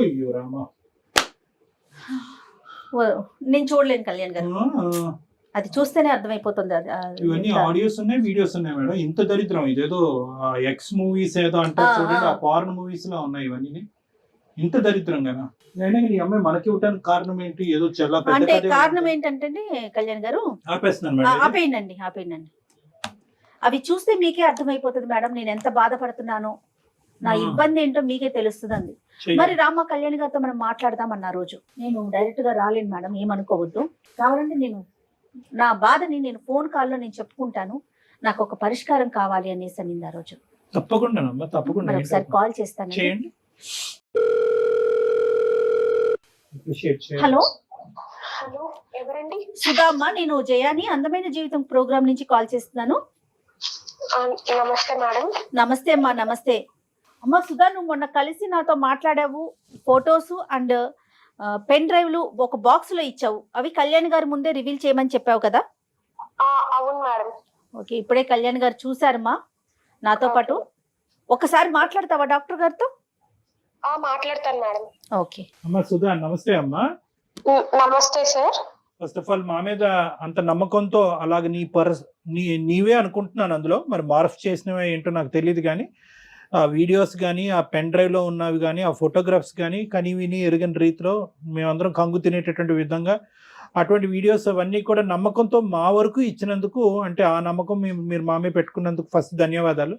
అయ్యో రామా. నేను చూడలేను కళ్యాణ్ గారు, అది చూస్తేనే అర్థమైపోతుంది. ఇవన్నీ ఆడియోస్ ఉన్నాయి, వీడియోస్ ఉన్నాయి మేడం. ఇంత దరిద్రం ఇదేదో ఎక్స్ మూవీస్ ఏదో అంటారు చూడండి, ఆ పార్న్ మూవీస్ లో ఉన్నాయి ఇవన్నీ. ఇంత దరిద్రంగా అయినా ఈ అమ్మాయి మనకి ఇవ్వడానికి కారణం ఏంటి? ఏదో చాలా అంటే కారణం ఏంటంటే కళ్యాణ్ గారు, ఆపేస్తున్నాను ఆపేయండి. అవి చూస్తే మీకే అర్థమైపోతుంది మేడం, నేను ఎంత బాధపడుతున్నానో, నా ఇబ్బంది ఏంటో మీకే తెలుస్తుందండి. మరి రామ కళ్యాణ్ గారితో మనం మాట్లాడదామన్న రోజు నేను డైరెక్ట్ గా రాలేను మేడం, ఏమనుకోవద్దు. కావాలంటే నేను నా బాధని నేను ఫోన్ కాల్లో నేను చెప్పుకుంటాను, నాకు ఒక పరిష్కారం కావాలి అనేసి అనింది ఆ రోజు. తప్పకుండా ఒకసారి కాల్ చేస్తాను. చేయండి. హలో హలో, ఎవరండి? సుధామ్మ, నేను జయాని అందమైన జీవితం ప్రోగ్రామ్ నుంచి కాల్ చేస్తున్నాను. నమస్తే మేడం. నమస్తే అమ్మా. నమస్తే అమ్మ. సుధా, నువ్వు మొన్న కలిసి నాతో మాట్లాడావు, ఫొటోస్ అండ్ పెన్ డ్రైవ్లు ఒక బాక్స్ లో ఇచ్చావు, అవి కళ్యాణ్ గారి ముందే రివీల్ చేయమని చెప్పావు కదా? అవును మేడం. ఓకే, ఇప్పుడే కళ్యాణ్ గారు చూసారమ్మా నాతో పాటు. ఒకసారి మాట్లాడతావా డాక్టర్ గారితో? మాట్లాడతాను మేడం. ఓకే అమ్మా సుధా, నమస్తే అమ్మా. నమస్తే సార్. ఫస్ట్ ఆఫ్ ఆల్ మా మీద అంత నమ్మకంతో అలాగ నీవే అనుకుంటున్నాను, అందులో మరి మార్ఫ్ చేసినవే ఏంటో నాకు తెలియదు, కానీ ఆ వీడియోస్ కానీ ఆ పెన్ డ్రైవ్లో ఉన్నవి కానీ ఆ ఫోటోగ్రాఫ్స్ కానీ విని ఎరుగని రీతిలో మేమందరం కంగు తినేటటువంటి విధంగా అటువంటి వీడియోస్ అవన్నీ కూడా నమ్మకంతో మా వరకు ఇచ్చినందుకు, అంటే ఆ నమ్మకం మీరు మా మీద పెట్టుకున్నందుకు ఫస్ట్ ధన్యవాదాలు.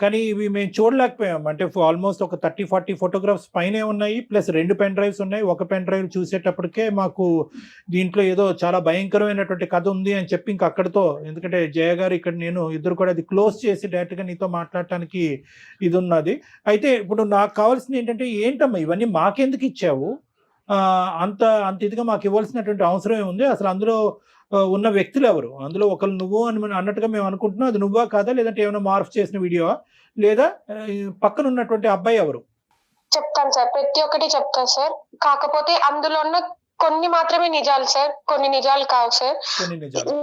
కానీ ఇవి మేము చూడలేకపోయాం. అంటే ఆల్మోస్ట్ ఒక 30-40 ఫోటోగ్రాఫ్స్ పైనే ఉన్నాయి, ప్లస్ 2 పెన్ డ్రైవ్స్ ఉన్నాయి. ఒక పెన్ డ్రైవ్ చూసేటప్పటికే మాకు దీంట్లో ఏదో చాలా భయంకరమైనటువంటి కథ ఉంది అని చెప్పి ఇంక అక్కడితో, ఎందుకంటే జయ గారు ఇక్కడ నేను ఇద్దరు కూడా అది క్లోజ్ చేసి డైరెక్ట్గా నీతో మాట్లాడటానికి ఇది ఉన్నది. అయితే ఇప్పుడు నాకు కావాల్సింది ఏంటమ్మా ఇవన్నీ మాకెందుకు ఇచ్చావు? అంత ఇదిగా మాకు ఇవ్వాల్సినటువంటి అవసరం ఉంది. అసలు అందులో ఉన్న వ్యక్తులు ఎవరు? అందులో ఒకరు నువ్వు అని అన్నట్టుగా మేము అనుకుంటున్నాం, అది నువ్వా కాదా, లేదంటే ఏమైనా మార్ఫ్ చేసిన వీడియో, లేదా పక్కన ఉన్నటువంటి అబ్బాయి ఎవరు? చెప్తాను సార్, ప్రతి ఒక్కటి చెప్తాను సార్. కాకపోతే అందులో ఉన్న కొన్ని మాత్రమే నిజాలు సార్, కొన్ని నిజాలు కావు సార్. కొన్ని నిజాలు.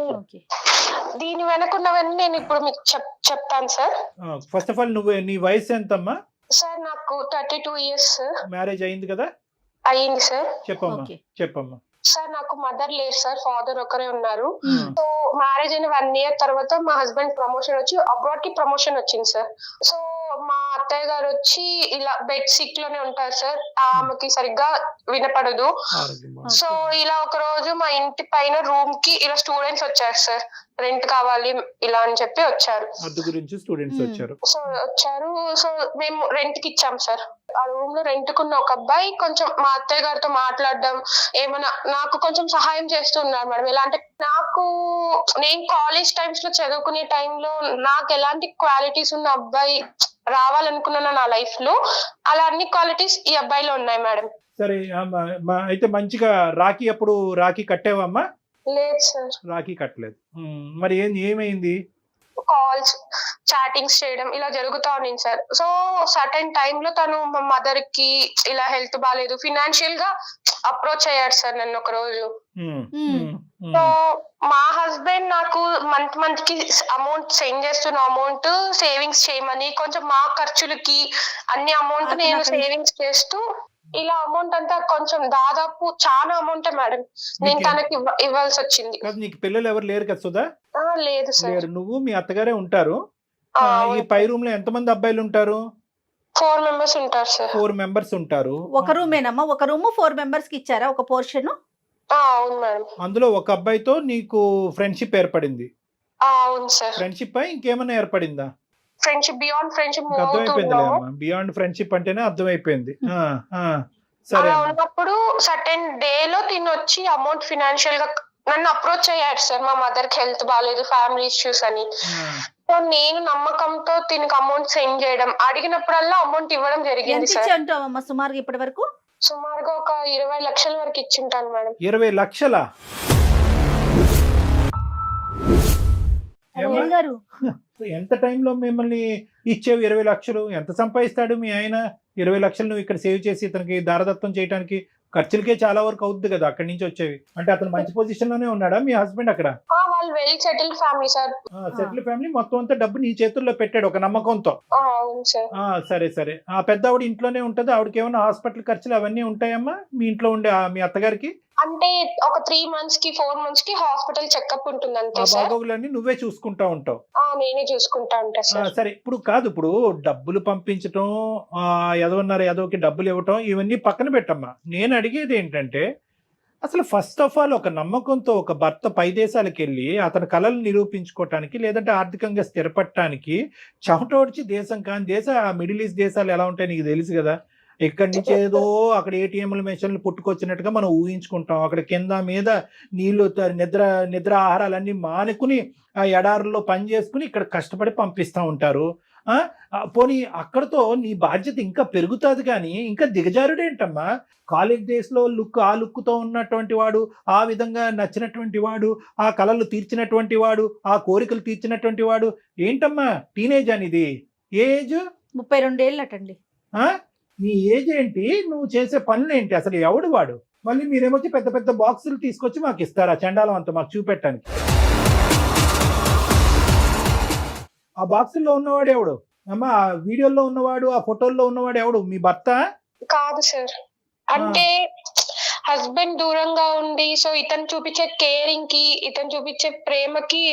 దీని వెనకున్నవన్నీ నేను ఇప్పుడు మీకు చెప్తాను సార్. ఫస్ట్ ఆఫ్ ఆల్ నీ వయసు ఎంతమ్మా? సార్ నాకు 32 years. మ్యారేజ్ అయింది కదా? అయ్యింది సార్. చెప్పమ్మా. సార్ నాకు మదర్ లేరు సార్, ఫాదర్ ఒకరే ఉన్నారు. సో మ్యారేజ్ అయిన 1 year తర్వాత మా హస్బెండ్ ప్రమోషన్ వచ్చి అబ్రాడ్ కి ప్రమోషన్ వచ్చింది సార్. సో మా అత్తయ్య గారు వచ్చి ఇలా బెడ్ సిక్ లోనే ఉంటారు సార్, ఆమెకి సరిగ్గా వినపడదు. సో ఇలా ఒక రోజు మా ఇంటి పైన రూమ్ కి ఇలా స్టూడెంట్స్ వచ్చారు సార్, రెంట్ కావాలి ఇలా అని చెప్పి వచ్చారు. సో వచ్చారు, సో మేము రెంట్ కి ఇచ్చాం సార్. ఆ రూమ్ లో రెంట్ కున్న ఒక అబ్బాయి కొంచెం మా అత్తయ్య గారితో మాట్లాడడం, ఏమన్నా నాకు కొంచెం సహాయం చేస్తున్నారు మేడం. ఎలా అంటే నేను కాలేజ్ టైమ్స్ లో చదువుకునే టైంలో నాకు ఎలాంటి క్వాలిటీస్ ఉన్న అబ్బాయి రావాలనుకున్నాను నా లైఫ్ లో, అలా అన్ని క్వాలిటీస్ ఈ అబ్బాయిలో ఉన్నాయి మేడం. సరే, అయితే మంచిగా రాఖీ కట్టావమ్మా? లేదు సార్, రాఖీ కట్టలేదు. మరి ఏమైంది? కాల్స్ చాటింగ్స్ చేయడం ఇలా జరుగుతా ఉంది సార్. సో సర్టెన్ టైమ్ లో తను మా మదర్ కి ఇలా హెల్త్ బాగాలేదు, ఫినాన్షియల్ గా అప్రోచ్ అయ్యాడు సార్ నన్ను ఒక రోజు. సో మా హస్బెండ్ నాకు మంత్ కి అమౌంట్ సెండ్ చేస్తున్న అమౌంట్ సేవింగ్స్ చేయమని, కొంచెం మా ఖర్చులకి అన్ని అమౌంట్ నేను సేవింగ్స్ చేస్తూ, ఇలా అమౌంట్ అంతా కొంచెం దాదాపు చాలా అమౌంట్ మేడం నేను తనకి ఇవ్వాల్సి వచ్చింది. నీకు పిల్లలు ఎవరు లేరు కదా సుధా? లేదు సార్. నువ్వు మీ అత్తగారే ఉంటారు. ఈ పై రూమ్ లో ఎంతమంది అబ్బాయిలు ఉంటారు? 4 members ఉంటారు సార్. 4 members ఉంటారు. ఒక రూమేనమ్మా? ఒక రూమ్ 4 members కి ఇచ్చారా ఒక పోర్షన్? అవును మేడం. అందులో ఒక అబ్బాయితో నీకు ఫ్రెండ్షిప్ ఏర్పడింది? అవును సార్. ఫ్రెండ్షిప్ ఇంకేమైనా ఏర్పడిందా? Friendship beyond friendship beyond friendship అంటేనే అర్థమైపోయింది. సరే, ఉన్నప్పుడు సర్టెన్ డే లో తిని వచ్చి అమౌంట్ ఫినాన్షియల్ గా నన్ను అప్రోచ్ అయ్యాడు సార్. మా మదర్ కి హెల్త్ బాగాలేదు, ఫ్యామిలీ ఇష్యూస్ అని. సో నేను నమ్మకంతో తినకు అమౌంట్ సెండ్ చేయడం, అడిగినప్పుడల్లా అమౌంట్ ఇవ్వడం జరిగింది సార్. సుమారుగా ఇప్పటి వరకు సుమారుగా ఒక 20 లక్షల వరకు ఇచ్చింటాను మేడం. 20 లక్షలా? ఎంత టైంలో మిమ్మల్ని ఇచ్చేవి 20 లక్షలు? ఎంత సంపాదిస్తాడు మీ ఆయన? 20 లక్షలు నువ్వు ఇక్కడ సేవ్ చేసి ఇతనికి దారదత్తం చేయడానికి ఖర్చులకే చాలా వరకు అవుద్ది కదా అక్కడి నుంచి వచ్చేవి. అంటే అతను మంచి పొజిషన్ లోనే ఉన్నాడా మీ హస్బెండ్ అక్కడ? వాళ్ళు well settled family sir. Settle family, మొత్తం అంతా డబ్బు నీ చేతుల్లో పెట్టాడు ఒక నమ్మకంతో. అవును సార్. సరే సరే. ఆ పెద్ద ఆవిడ ఇంట్లోనే ఉంటది, ఆవిడకి ఏమైనా హాస్పిటల్ ఖర్చులు అవన్నీ ఉంటాయమ్మా మీ ఇంట్లో ఉండే మీ అత్తగారికి? అంటే ఒక 3 months కి 4 months కి హాస్పిటల్ చెకప్ ఉంటుంది అంతే ఆ సార్. బాగోగులన్నీ నువ్వే చూసుకుంటా ఉంటావు. నేనే చూసుకుంటా ఉంటా సార్. సరే, ఇప్పుడు కాదు, ఇప్పుడు డబ్బులు పంపించటం, ఎదోకి డబ్బులు ఇవ్వటం ఇవన్నీ పక్కన పెట్టమ్మా. నేను అడిగేది ఏంటంటే, అసలు ఫస్ట్ ఆఫ్ ఆల్ ఒక నమ్మకంతో ఒక భర్త పై దేశాలకు వెళ్ళి అతని కళలు నిరూపించుకోవటానికి, లేదంటే ఆర్థికంగా స్థిరపడటానికి చెమటోడ్చి దేశం కాని దేశం ఆ మిడిల్ ఈస్ట్ దేశాలు ఎలా ఉంటాయి నీకు తెలుసు కదా. ఇక్కడి నుంచి ఏదో అక్కడ ఏటీఎంల మెషిన్లు పుట్టుకొచ్చినట్టుగా మనం ఊహించుకుంటాం. అక్కడ కింద మీద నీళ్లు, నిద్ర ఆహారాలన్నీ మానుకుని ఆ ఎడారుల్లో పని చేసుకుని ఇక్కడ కష్టపడి పంపిస్తూ ఉంటారు. పోనీ అక్కడతో నీ బాధ్యత ఇంకా పెరుగుతుంది కానీ ఇంకా దిగజారుడేంటమ్మా? కాలేజ్ డేస్లో ఆ లుక్తో ఉన్నటువంటి వాడు, ఆ విధంగా నచ్చినటువంటి వాడు, ఆ కళలు తీర్చినటువంటి వాడు, ఆ కోరికలు తీర్చినటువంటి వాడు ఏంటమ్మా? టీనేజ్ అనేది ఏ ఏజ్? 32 ఏళ్ళటండి. నీ ఏజ్ ఏంటి? నువ్వు చేసే పనులు ఏంటి? అసలు ఎవడు వాడు? మళ్ళీ మీరేమొచ్చి పెద్ద పెద్ద బాక్సులు తీసుకొచ్చి మాకు ఇస్తారా చండాలం అంతా మాకు చూపెట్టడానికి? ఆ బాక్సుల్లో ఉన్నవాడు ఎవడు అమ్మా? ఆ వీడియోలో ఉన్నవాడు, ఆ ఫోటోల్లో ఉన్నవాడు ఎవడు? మీ భర్త కాదు సార్. అంటే హస్బెండ్ దూరంగా ఉండి, సో ఇతను చూపించే కేరింగ్ కి, ఇతను చూపించే ప్రేమకి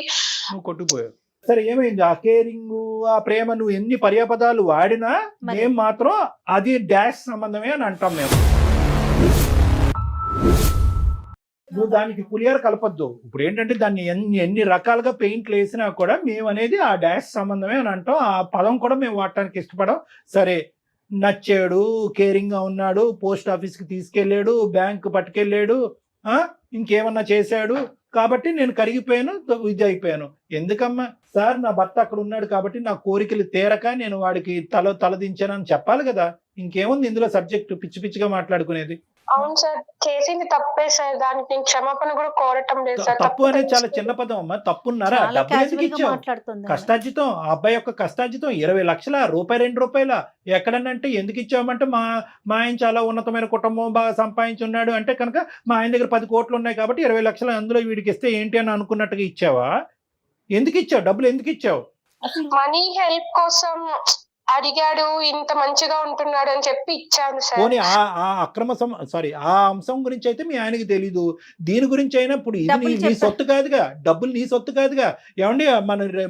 నువ్వు కొట్టుకుపోయావు. సరే, ఏమైంది? ఆ కేరింగ్, ఆ ప్రేమ నువ్వు ఎన్ని పర్యాపదాలు వాడినా మేము మాత్రం అది డాష్ సంబంధమే అని అంటాం మేము. నువ్వు దానికి పులియారు కలపద్దు. ఇప్పుడు ఏంటంటే దాన్ని ఎన్ని రకాలుగా పెయింట్లు వేసినా కూడా మేము అనేది ఆ డాష్ సంబంధమే అని అంటాం. ఆ పదం కూడా మేము వాడటానికి ఇష్టపడం. సరే, నచ్చాడు, కేరింగ్ గా ఉన్నాడు, పోస్ట్ ఆఫీస్కి తీసుకెళ్ళాడు, బ్యాంక్ పట్టుకెళ్ళాడు, ఇంకేమన్నా చేశాడు కాబట్టి నేను కరిగిపోయాను, ఇది అయిపోయాను. ఎందుకమ్మా? సార్, నా భర్త అక్కడ ఉన్నాడు కాబట్టి నా కోరికలు తీరక నేను వాడికి తలదించానని చెప్పాలి కదా. ఇంకేముంది ఇందులో సబ్జెక్టు? పిచ్చి పిచ్చిగా మాట్లాడుకునేది. అవును సార్, చేసింది తప్పే సార్. దానికి నేను క్షమాపణ కూడా కోరటం లేదు సార్. తప్పు అనేది చాలా చిన్న పదం అమ్మా. తప్పున్నారా? డబ్బులు ఎందుకు ఇచ్చావు? కష్టార్జితం, ఆ అబ్బాయి యొక్క కష్టార్జితం 20 లక్షల రూపాయి, 2 రూపాయల ఎక్కడనంటే ఎందుకు ఇచ్చామంటే మా ఆయన చాలా ఉన్నతమైన కుటుంబం, బాగా సంపాదించున్నాడు అంటే కనుక మా ఆయన దగ్గర 10 కోట్లు ఉన్నాయి కాబట్టి 20 లక్షలు అందులో వీడికి ఇస్తే ఏంటి అని అనుకున్నట్టుగా ఇచ్చావా? ఎందుకు ఇచ్చావు? డబ్బులు ఎందుకు ఇచ్చావు? మనీ హెల్ప్ కోసం అడిగాడు, ఇంత మంచిగా ఉంటున్నాడు అని చెప్పి ఇచ్చాను సార్. పోనీ ఆ ఆ అంశం గురించి అయితే మీ ఆయనకి తెలీదు. దీని గురించి అయినా ఇప్పుడు ఇది నీ సొత్తు కాదుగా, డబ్బులు నీ సొత్తు కాదుగా. ఏమండి,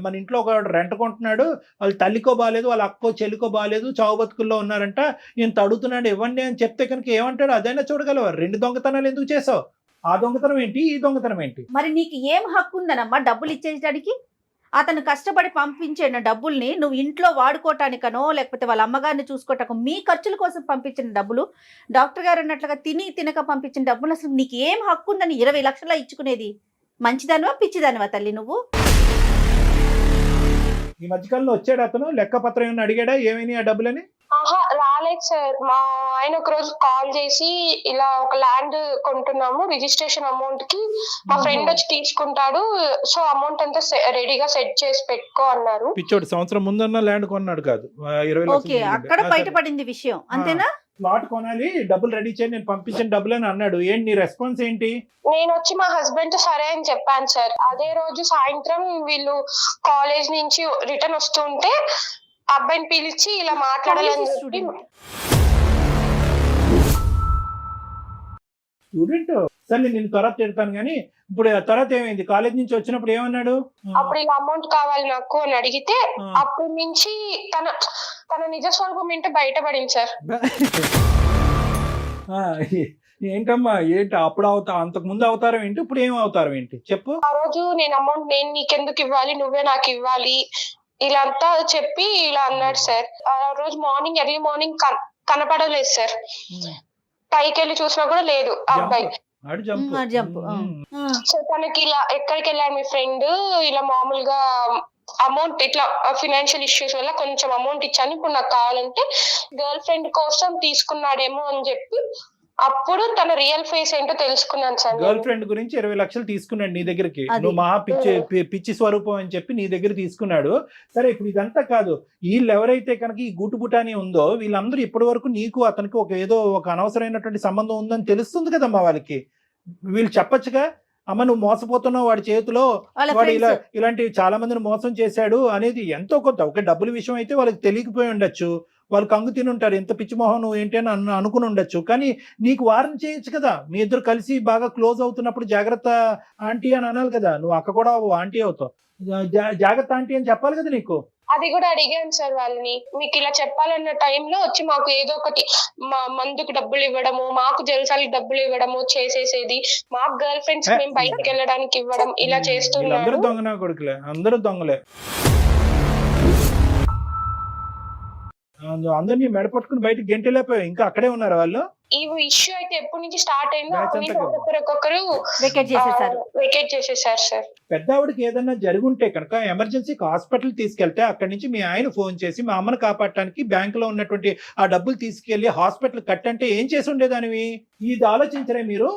మన ఇంట్లో ఒక రెంట కొంటున్నాడు, వాళ్ళ తల్లికో బాగాలేదు, వాళ్ళ అక్కో చెల్లికో బాగాలేదు, చావు బతుకుల్లో ఉన్నారంట, ఇంత అడుగుతున్నాడు ఇవ్వండి అని చెప్తే కనుక ఏమంటాడు? అదైనా చూడగలవా? 2 దొంగతనాలు ఎందుకు చేసావు? ఆ దొంగతనం ఏంటి, ఈ దొంగతనం ఏంటి? మరి నీకు ఏం హక్కు ఉందనమ్మా డబ్బులు ఇచ్చేయడానికి? అతను కష్టపడి పంపించిన డబ్బుల్ని నువ్వు ఇంట్లో వాడుకోవటానికనో, లేకపోతే వాళ్ళ అమ్మగారిని చూసుకోవటానికో, మీ ఖర్చుల కోసం పంపించిన డబ్బులు, డాక్టర్ గారు అన్నట్లుగా తినక పంపించిన డబ్బులు, అసలు నీకు ఏం హక్కు ఉందని 20 లక్షల ఇచ్చుకునేది? మంచిదానివా పిచ్చిదానివా తల్లి నువ్వు? ఈ మధ్యకాలంలో వచ్చాడు అతను, లెక్కపత్రం ఏమైనా అడిగాడా ఏమైనా ఆ డబ్బులని? రాలేదు సార్. మా ఆయన ఒక రోజు కాల్ చేసి ఇలా ఒక ల్యాండ్ కొంటున్నాము, రిజిస్ట్రేషన్ అమౌంట్ కి మా ఫ్రెండ్ వచ్చి తీసుకుంటాడు, సో అమౌంట్ అంతా రెడీగా సెట్ చేసి పెట్టుకో అన్నారు. పిచ్చోడు, సంవత్సరం ముందన్న ల్యాండ్ కొన్నాడు కాదు, 20 లక్షలు. అక్కడ బయటపడింది విషయం, అంతేనా? ప్లాట్ కొనాలి, డబ్బులు రెడీ చేయండి, నేను పంపించిన డబ్బులు అని అన్నాడు. ఏంటి నీ రెస్పాన్స్ ఏంటి? నేను వచ్చి మా హస్బెండ్ తో సరే అని చెప్పాను సార్. అదే రోజు సాయంత్రం వీళ్ళు కాలేజ్ నుంచి రిటర్న్ వస్తుంటే అబ్బాయిని పిలిచి ఇలా మాట్లాడాలని చెప్పి. స్టూడెంట్ సరే, నేను తర్వాత తిడతాను కానీ ఇప్పుడు తర్వాత ఏమైంది? కాలేజ్ నుంచి వచ్చినప్పుడు ఏమన్నాడు? అప్పుడు ఇలా అమౌంట్ కావాలి నాకు అని అడిగితే అప్పటి నుంచి తన నిజ స్వరూపం ఏంటో బయటపడింది సార్. ఏంటమ్మా ఏంటి అప్పుడు అంతకు ముందు అవతారం ఏంటి, ఇప్పుడు ఏం అవతారం ఏంటి చెప్పు? ఆ రోజు నేను అమౌంట్ నేను నీకెందుకు ఇవ్వాలి, నువ్వే నాకు ఇవ్వాలి ఇలా అంతా చెప్పి ఇలా అన్నాడు సార్. ఆ రోజు ఎర్లీ మార్నింగ్ కనపడలేదు సార్. పైకి వెళ్ళి చూసినా కూడా లేదు అబ్బాయి. సో తనకి ఇలా ఎక్కడికి వెళ్ళాడు మీ ఫ్రెండ్, ఇలా మామూలుగా అమౌంట్ ఇట్లా ఫినాన్షియల్ ఇష్యూస్ వల్ల కొంచెం అమౌంట్ ఇచ్చాను, ఇప్పుడు నాకు కావాలంటే గర్ల్ ఫ్రెండ్ కోసం తీసుకున్నాడేమో అని చెప్పి అప్పుడు తన రియల్ ఫేస్ ఏంటో తెలుసుకున్నాను సార్ గర్ల్ ఫ్రెండ్ గురించి 20 లక్షలు తీసుకున్నాడు నీ దగ్గరికి, అది. నువ్వు మహా పిచ్చి స్వరూపం అని చెప్పి నీ దగ్గర తీసుకున్నాడు. సరే ఇప్పుడు ఇదంతా కాదు, వీళ్ళు ఎవరైతే కనుక ఈ గుటుబుటాని ఉందో వీళ్ళందరూ ఇప్పటి వరకు నీకు అతనికి ఏదో ఒక అనవసరమైనటువంటి సంబంధం ఉందని తెలుస్తుంది కదమ్మా వాళ్ళకి. వీళ్ళు చెప్పొచ్చుగా, అమ్మ నువ్వు మోసపోతున్నావు వాడి చేతిలో, వాళ్ళ వాడు friends. ఇలాంటి చాలా మందిని మోసం చేశాడు అనేది ఎంతో కొంత. ఒక డబ్బుల విషయం అయితే వాళ్ళకి తెలియకపోయి ఉండొచ్చు, వాళ్ళు కంగు తిని ఉంటారు, ఎంత పిచ్చి మొహం నువ్వు ఏంటి అని అనుకుని ఉండొచ్చు. కానీ నీకు వారం చేయొచ్చు కదా, మీ ఇద్దరు కలిసి బాగా క్లోజ్ అవుతున్నప్పుడు జాగ్రత్త ఆంటీ అని అనాలి కదా. నువ్వు అక్క కూడా ఆంటీ అవుతావు, జాగ్రత్త ఆంటీ అని చెప్పాలి కదా నీకు. అది కూడా అడిగాను సార్ వాళ్ళని, మీకు ఇలా చెప్పాలన్న టైంలో వచ్చి మాకు ఏదో ఒకటి మా మందుకు డబ్బులు ఇవ్వడము, మాకు జలసాలకు డబ్బులు ఇవ్వడము చేసేసేది, మా గర్ల్ ఫ్రెండ్స్ మేము బయటకు వెళ్ళడానికి ఇవ్వడం ఇలా వీళ్ళందరూ చేస్తున్నారు. దొంగనా కొడుకులే, అందరూ దొంగలే. అందరినీ మెడపట్టుకుని బయటకు గెంటలేకపోయావు, ఇంకా అక్కడే ఉన్నారు వాళ్ళు. ఈ ఇష్యూ అయితే ఎప్పటి నుంచి స్టార్ట్ అయిందో Batch అప్పటి నుంచి అంతా ఒక్కొక్కరు వెకేట్ చేసేసారు. వెకేట్ చేసేసారు సార్. పెద్ద ఆవిడకి ఏదైనా జరుగుంటే కనుక ఎమర్జెన్సీకి హాస్పిటల్ తీసుకెళ్తే అక్కడి నుంచి మీ ఆయన ఫోన్ చేసి మా అమ్మను కాపాడటానికి బ్యాంకులో ఉన్నటువంటి ఆ డబ్బులు తీసుకెళ్లి హాస్పిటల్ కట్టంటే ఏం చేసి ఉండేదానివి? ఇది ఆలోచించరే మీరు?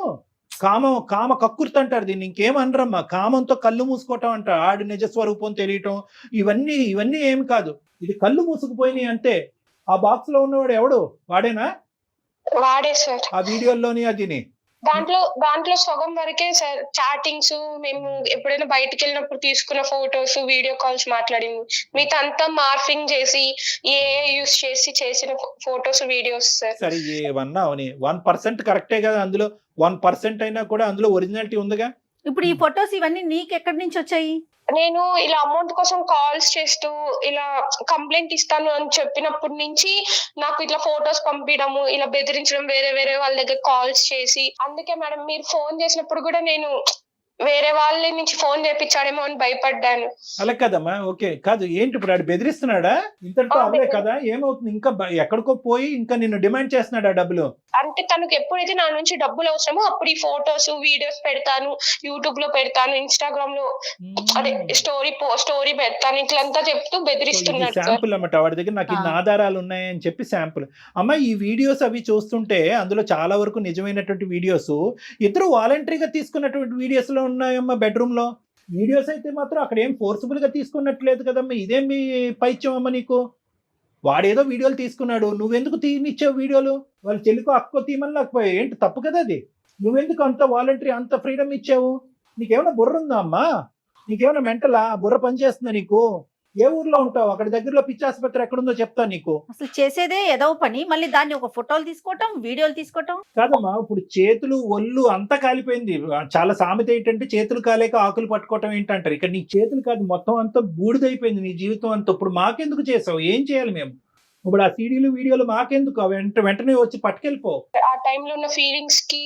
కామ కక్కుర్తి అంటారు దీన్ని, ఇంకేమనరమ్మా. కామంతో కళ్ళు మూసుకోవటం అంటారు, ఆడి నిజస్వరూపం తెలియటం, ఇవన్నీ ఏం కాదు. ఇది కళ్ళు మూసుకుపోయినాయి అంతే. ఆ బాక్స్ లో ఉన్నవాడు ఎవడు? వాడేనా? వాడే సార్. ఆ వీడియోల్లోని అదిని దాంట్లో సగం వరకే సార్ చాటింగ్స్, మేము ఎప్పుడైనా బయటకు వెళ్ళినప్పుడు తీసుకున్న ఫొటోస్, వీడియో కాల్స్ మాట్లాడింది. మిగతా అంతా మార్ఫింగ్ చేసి యూస్ చేసి చేసిన ఫొటోస్, వీడియోస్ సార్. సరే ఏమన్నా అవని 1% కరెక్టే కదా, అందులో 1% అయినా కూడా అందులో ఒరిజినాలిటీ ఉందిగా. ఇప్పుడు ఈ ఫొటోస్ ఇవన్నీ నీకు ఎక్కడి నుంచి వచ్చాయి? నేను ఇలా అమౌంట్ కోసం కాల్స్ చేస్తూ ఇలా కంప్లైంట్ ఇస్తాను అని చెప్పినప్పటి నుంచి నాకు ఇట్లా ఫొటోస్ పంపించడము, ఇలా బెదిరించడం, వేరే వాళ్ళ దగ్గర కాల్స్ చేసి. అందుకే మేడం మీరు ఫోన్ చేసినప్పుడు కూడా నేను వేరే వాళ్ళ నుంచి ఫోన్ చేపించాడేమో అని భయపడ్డాను. అలా కదమ్మా, ఓకే కాదు. ఏంటి ఇప్పుడు ఆడు బెదిరిస్తున్నాడా? ఇంతటితో అవలే కదా, ఏమవుతుంది? ఇంకా ఎక్కడికో పోయి ఇంకా నిన్ను డిమాండ్ చేస్తున్నాడా డబ్బులు? అంటే తనకు ఎప్పుడైతే నా నుంచి డబ్బులు అవసరమో అప్పుడు ఈ ఫొటోస్, వీడియోస్ పెడతాను, యూట్యూబ్ లో పెడతాను, ఇన్స్టాగ్రామ్ లో అదే స్టోరీ పెడతాను, ఇట్లంతా చెప్తూ బెదిరిస్తున్నాడు సార్. శాంపుల్ అన్నమాట వాడి దగ్గర, నాకు ఇన్ని ఆధారాలు ఉన్నాయని చెప్పి శాంపుల్. అమ్మ ఈ వీడియోస్ అవి చూస్తుంటే అందులో చాలా వరకు నిజమైనటువంటి వీడియోస్, ఇద్దరు వాలంటరీగా తీసుకున్నటువంటి వీడియోస్ లో ఉన్నాయమ్మా. బెడ్రూమ్ లో వీడియోస్ అయితే మాత్రం అక్కడ ఏం ఫోర్స్ఫుల్ గా తీసుకున్నట్లేదు కదమ్మా. ఇదేం మీ పైత్యం అమ్మ నీకు? వాడేదో వీడియోలు తీసుకున్నాడు, నువ్వెందుకు తీనిచ్చావు వీడియోలు? వాళ్ళ చెల్లికో అక్కో తీయమని లేకపోయా ఏంటి? తప్పు కదా అది. నువ్వెందుకు అంత వాలంటరీ అంత ఫ్రీడమ్ ఇచ్చావు? నీకేమైనా బుర్ర ఉందా అమ్మా? నీకేమైనా మెంటలా? బుర్ర పనిచేస్తుందా నీకు? ఏ ఊర్లో ఉంటావు? అక్కడ దగ్గరలో పిచ్చి ఆసుపత్రి ఎక్కడుందో చెప్తా నీకు. అసలు చేసేదే ఏదో పని, మళ్ళీ దాన్ని ఒక ఫోటోలు తీసుకోవటం, వీడియోలు తీసుకోవటం. కాదమ్మా, ఇప్పుడు చేతులు ఒళ్ళు అంతా కాలిపోయింది. చాలా సామెత ఏంటంటే చేతులు కాలేక ఆకులు పట్టుకోవటం ఏంటంటారు. ఇక్కడ నీ చేతులు కాదు, మొత్తం అంతా బూడిదైపోయింది నీ జీవితం అంతా. ఇప్పుడు మాకెందుకు చేసావు? ఏం చేయాలి మేము? ఇప్పుడు ఆ సీడీలు వీడియోలు మాకెందుకు? వెంటనే వచ్చి పట్టుకెళ్ళిపో. ఆ టైంలో ఉన్న ఫీలింగ్స్ కి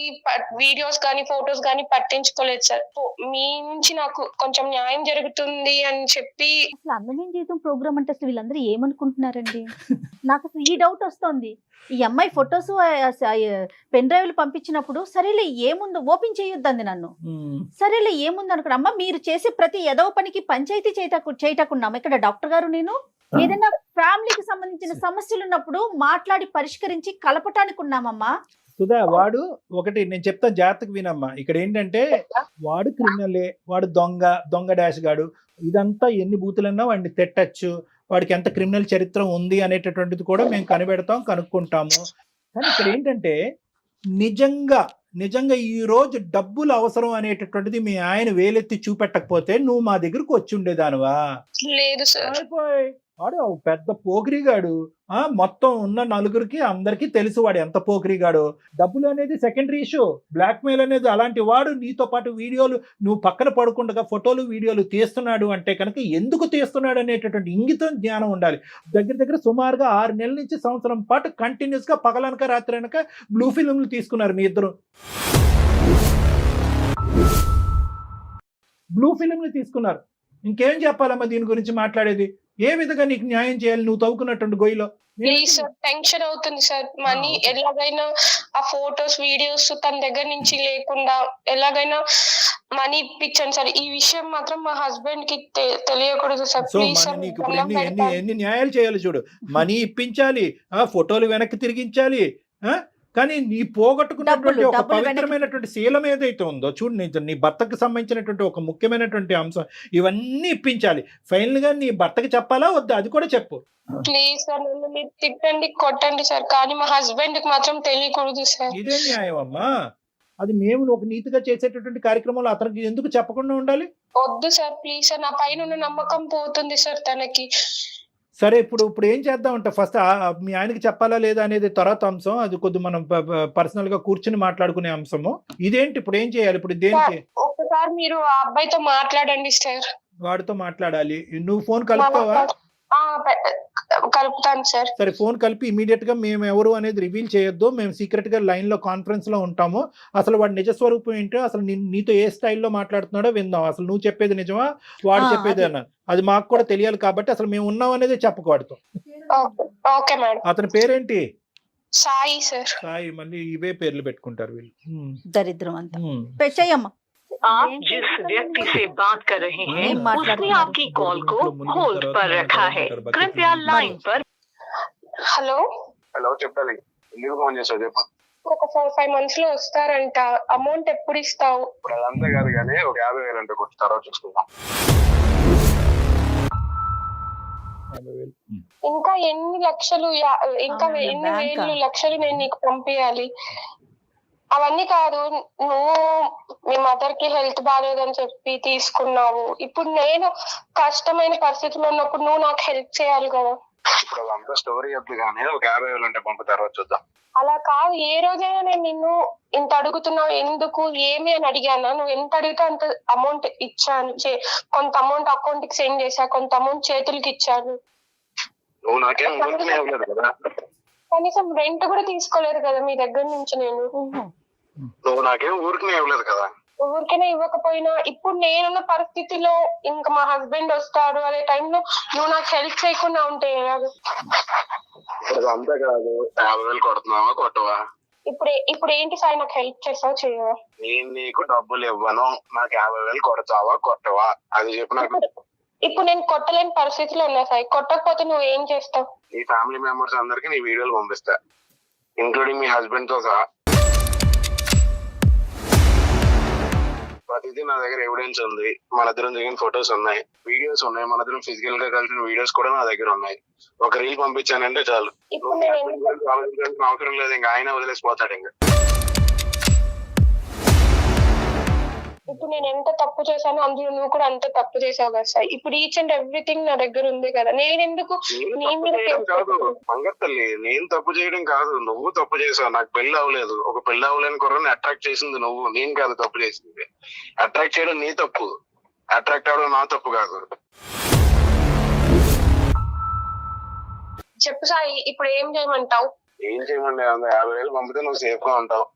వీడియోస్ కానీ ఫొటోస్ కానీ పట్టించుకోలేదు సార్. మీ నుంచి నాకు కొంచెం న్యాయం జరుగుతుంది అని చెప్పి. అసలు అందమైన జీవితం ప్రోగ్రామ్ అంటే అసలు వీళ్ళందరూ ఏమనుకుంటున్నారండి? నాకు అసలు ఈ డౌట్ వస్తుంది. ఈ అమ్మాయి ఫొటోస్ పెన్ డ్రైవ్లు పంపించినప్పుడు సరేలే ఏముందో ఓపెన్ చేయొద్దంది నన్ను. సరేలే ఏముంది అనుకున్నా. అమ్మ మీరు చేసే ప్రతి ఏదో పనికి పంచాయతీ చేయటకున్నాం ఇక్కడ డాక్టర్ గారు. నేను ఏదైనా ఫ్యామిలీకి సంబంధించిన సమస్యలు ఉన్నప్పుడు మాట్లాడి పరిష్కరించి కలపటానికి ఉన్నామమ్మా. సుధా, వాడు ఒకటి నేను చెప్తాను, జాగ్రత్తగా వినమ్మా. ఇక్కడ ఏంటంటే వాడు క్రిమినలే, వాడు దొంగ డాష్ గాడు. ఇదంతా ఎన్ని బూతులన్నా వాడిని తిట్టచ్చు, వాడికి ఎంత క్రిమినల్ చరిత్ర ఉంది అనేటటువంటిది కూడా మేము కనుక్కుంటాము. కానీ ఇక్కడ ఏంటంటే నిజంగా ఈ రోజు డబ్బులు అవసరం అనేటటువంటిది మీ ఆయన వేలెత్తి చూపెట్టకపోతే నువ్వు మా దగ్గరకు వచ్చి ఉండేదానివా? లేదు సార్. వాడు పెద్ద పోకిరిగాడు. మొత్తం ఉన్న నలుగురికి అందరికీ తెలుసు వాడు ఎంత పోకిరిగాడు. డబ్బులు అనేది సెకండరీ ఇష్యూ, బ్లాక్ మెయిల్ అనేది అలాంటి వాడు నీతో పాటు వీడియోలు నువ్వు పక్కన పడుకుండగా ఫోటోలు వీడియోలు తీస్తున్నాడు అంటే కనుక ఎందుకు తీస్తున్నాడు అనేటటువంటి ఇంగితం జ్ఞానం ఉండాలి. దగ్గర సుమారుగా 6 నెలల నుంచి సంవత్సరం పాటు కంటిన్యూస్ గా పగలనక రాత్రి అనక బ్లూ ఫిల్మ్లు తీసుకున్నారు మీ ఇద్దరు. బ్లూ ఫిల్మ్లు తీసుకున్నారు. ఇంకేం చెప్పాలమ్మా దీని గురించి మాట్లాడేది? ఏ విధంగా నీకు న్యాయం చేయాలి నువ్వు తవ్వుకున్నటువంటి గొయ్యిలో? ప్లీజ్ సార్, టెన్షన్ అవుతుంది సార్. మనీ ఎలాగైనా ఆ ఫొటోస్, వీడియోస్ తన దగ్గర నుంచి లేకుండా ఎలాగైనా మనీ ఇప్పించండి సార్. ఈ విషయం మాత్రం మా హస్బెండ్ కి తెలియకూడదు సార్. Please sir. నీకు ఎన్ని న్యాయాలు చేయాలి చూడు. మనీ ఇప్పించాలి, ఫోటోలు వెనక్కి తిరిగించాలి, కానీ నీ పోగొట్టుకున్నటువంటి ఒక డబ్బులు పవిత్రమైనటువంటి శీలం ఏదైతే ఉందో చూడు, నీ భర్తకు సంబంధించినటువంటి ఒక ముఖ్యమైనటువంటి అంశం, ఇవన్నీ ఇప్పించాలి. ఫైనల్ గా నీ భర్తకి చెప్పాలా వద్దా అది కూడా చెప్పు. ప్లీజ్ సార్, నన్ను మీరు తిట్టండి కొట్టండి సార్, కానీ మా హస్బెండ్ కి మాత్రం తెలియకూడదు సార్. ఇదే న్యాయం అమ్మా. అది మేము ఒక నీతిగా చేసేటటువంటి కార్యక్రమంలో అతనికి ఎందుకు చెప్పకుండా ఉండాలి? వద్దు సార్ ప్లీజ్ సార్, నా పైన ఉన్న నమ్మకం పోతుంది సార్ తనకి. సరే ఇప్పుడు ఏం చేద్దామంటే ఫస్ట్ మీ ఆయనకి చెప్పాలా లేదా అనేది తర్వాత అంశం, అది కొద్ది మనం పర్సనల్ గా కూర్చుని మాట్లాడుకునే అంశము. ఇదేంటి ఇప్పుడు ఏం చేయాలి? ఇప్పుడు దేనికి? ఒక్కసారి మీరు ఆ అబ్బాయితో మాట్లాడండి సార్. వాడితో మాట్లాడాలి. నువ్వు ఫోన్ కలుపుతావా? కలుపుతాను సార్. సరే, ఫోన్ కలిపి ఇమీడియట్ గా మేము ఎవరు అనేది రివీల్ చేయొద్దు, మేము సీక్రెట్ గా లైన్ లో కాన్ఫరెన్స్ లో ఉంటాము. అసలు వాడి నిజ స్వరూపం ఏంటో, అసలు నీతో ఏ స్టైల్లో మాట్లాడుతున్నాడో విందాం. అసలు నువ్వు చెప్పేది నిజమా, వాడు చెప్పేది అన్న, అది మాకు కూడా తెలియాలి. కాబట్టి అసలు మేము ఉన్నాం అనేది చెప్పకు వాడితో. Okay madam. అతని పేరేంటి? సాయి సార్. సాయి. మళ్ళీ ఇవే పేర్లు పెట్టుకుంటారు వీళ్ళు. దరిద్రం అంతా. పెట్టేయమ్మా. आप जिस व्यक्ति से बात कर रहे हैं उसने आपकी कॉल को होल्ड पर रखा है, कृपया लाइन पर। హలో హలో చెప్పాలి, ఎందుకు ఫోన్ చేసావు చెప్పు. ఒక 4-5 months లో వస్తారంట. అమౌంట్ ఎప్పుడు ఇస్తావు? ఇప్పుడు అదంతా కాదు కానీ ఒక 50,000 అంటే కొట్టి తర్వాత చూసుకుందాం. ఇంకా ఎన్ని లక్షలు ఇంకా ఎన్ని వేలు లక్షలు నేను నీకు పంపించాలి? అవన్నీ కాదు, నువ్వు మీ మదర్ కి హెల్త్ బాగాలేదని చెప్పి తీసుకున్నావు. ఇప్పుడు నేను కష్టమైన పరిస్థితిలో ఉన్నప్పుడు నువ్వు నాకు హెల్ప్ చేయాలి కదా. ఇప్పుడు అదంతా స్టోరీ చెప్పు కానీ ఒక 50,000 అంటే పంపు తర్వాత చూద్దాం. అలా కాదు, ఏ రోజైనా నేను నిన్ను ఇంత అడుగుతున్నావు ఎందుకు ఏమి అని అడిగానా? నువ్వు ఎంత అడిగితే అంత అమౌంట్ ఇచ్చాను. కొంత అమౌంట్ అకౌంట్ కి సెండ్ చేశా, కొంత అమౌంట్ చేతులకి ఇచ్చాను. నువ్వు నాకేం ఇవ్వలేదు కదా, కనీసం రెంట్ కూడా తీసుకోలేదు కదా మీ దగ్గర నుంచి నేను. నువ్వు నాకేం ఊరికనే ఇవ్వలేదు కదా. ఊరికనే ఇవ్వకపోయినా ఇప్పుడు నేనున్న పరిస్థితిలో ఇంకా మా హస్బెండ్ వస్తాడు అనే టైంలో నువ్వు నాకు హెల్ప్ చేయకుండా ఉంటే ఎలాగో? ఇప్పుడు అంతా కాదు, 50,000 కొడుతున్నావా కొట్టవా? ఇప్పుడు ఏంటి సాయి, నాకు హెల్ప్ చేస్తావా చేయవా? నేను నీకు డబ్బులు ఇవ్వను, నాకు 50,000 కొడతావా కొట్టవా అది చెప్పు నాకు. ఇప్పుడు నేను కొట్టలేని పరిస్థితిలో ఉన్నా సాయి, కొట్టకపోతే నువ్వు ఏం చేస్తావు? నీ ఫ్యామిలీ మెంబర్స్ అందరికి నీ వీడియోలు పంపిస్తా, ఇంక్లూడింగ్ మీ హస్బెండ్ తో సహా. ప్రతిదీ నా దగ్గర ఎవిడెన్స్ ఉంది. మన ఇద్దరం దిగిన ఫొటోస్ ఉన్నాయి, వీడియోస్ ఉన్నాయి, మన ఇద్దరం ఫిజికల్ గా కలిసిన వీడియోస్ కూడా నా దగ్గర ఉన్నాయి. ఒక రీల్ పంపించానంటే చాలు, ఆలోచించాల్సిన అవసరం లేదు, ఇంకా ఆయన వదిలేసిపోతాడు. ఇంకా ఇప్పుడు నేను ఎంత తప్పు చేశానో అందులో నువ్వు కూడా అంత తప్పు చేసావు కదా సార్. ఇప్పుడు ఈచ్ అండ్ ఎవ్రీథింగ్ నా దగ్గర ఉంది కదా, నేను ఎందుకు కాదు మంగత్తల్లి, నేను తప్పు చేయడం కాదు, నువ్వు తప్పు చేసావు. నాకు పెళ్లి అవ్వలేదు, ఒక పెళ్లి అవ్వలేని కుర్రని అట్రాక్ట్ చేసింది నువ్వు, నేను కాదు తప్పు చేసింది. అట్రాక్ట్ చేయడం నీ తప్పు, అట్రాక్ట్ అవ్వడం నా తప్పు కాదు. చెప్పు సాయి, ఇప్పుడు ఏం చేయమంటావు? ఏం చేయమండి, 50,000 పంపితే నువ్వు సేఫ్ గా ఉంటావు,